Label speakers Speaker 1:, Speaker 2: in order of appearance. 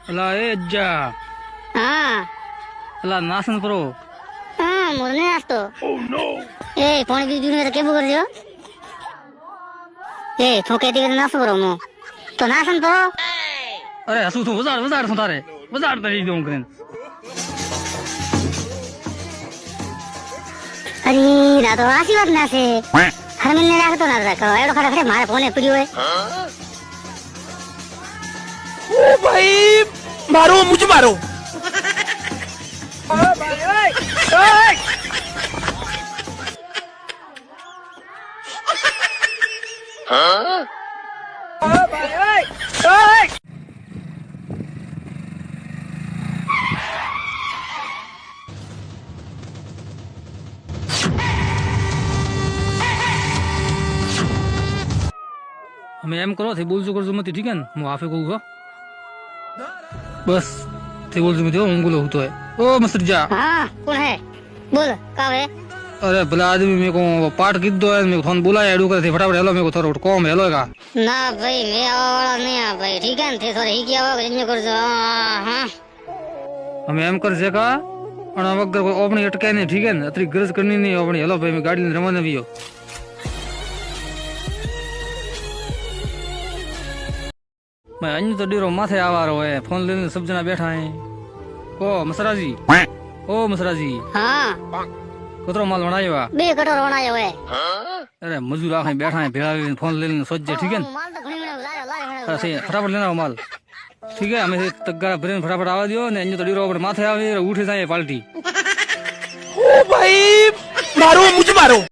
Speaker 1: अला ए अज्जा
Speaker 2: हाँ
Speaker 1: अला नासन प्रो
Speaker 2: हाँ मोरने आज तो ए पानी भी पीने तो क्या कर दियो ए ठोके दिए ना सो रहा तो नासन तो
Speaker 1: अरे हसू तू वजार सुन तारे वजार तरी दूं करें
Speaker 2: अरे ना तो आशी बात ना से हर महीने राख तो ना रखो एडो खड़ा खड़े मारे फोने पड़ियो है
Speaker 3: ओ भाई मारो मुझे मारो ओ भाई ओए ओए हाँ ओ भाई ओए ओए
Speaker 1: हमें एम करो थे बोल जो कर जो मत ठीक है मैं आफे कहूँगा बस थे बोल जो मत हो उंगलो होतो है ओ मसरजा
Speaker 2: हाँ कौन है बोल कहाँ है
Speaker 1: अरे भला आदमी मेरे को पाठ किद दो है मेरे को फोन बुलाया एडू करे थे फटाफट हेलो मेरे को थोड़ा कॉम हेलो का
Speaker 2: ना भाई मैं आवारा नहीं आ भाई ठीक है थे थोड़ा ही किया होगा जिन्हें कर जो हाँ
Speaker 1: हमें एम कर जे का और अगर कोई अपनी अटके नहीं ठीक है अतरी गरज करनी नहीं अपनी हेलो भाई मैं गाड़ी में रवाना भी हो मैं अन्य तो डीरो माथे आवारो है फोन लेने सब जना बैठा है ओ मसरा जी
Speaker 2: हाँ
Speaker 1: कतरो माल बनायो आ
Speaker 2: बे कटोर बनायो है
Speaker 1: अरे मजूर आखे बैठा है भेड़ा फोन लेने सोच जे ठीक है
Speaker 2: माल तो घणी बना लारे
Speaker 1: अरे सही फटाफट लेना माल ठीक है हमें तग्गा ब्रेन फटाफट आवा दियो ने अन्य तो डीरो ऊपर माथे आवे उठे जाए पार्टी
Speaker 3: ओ भाई मारो मुझे मारो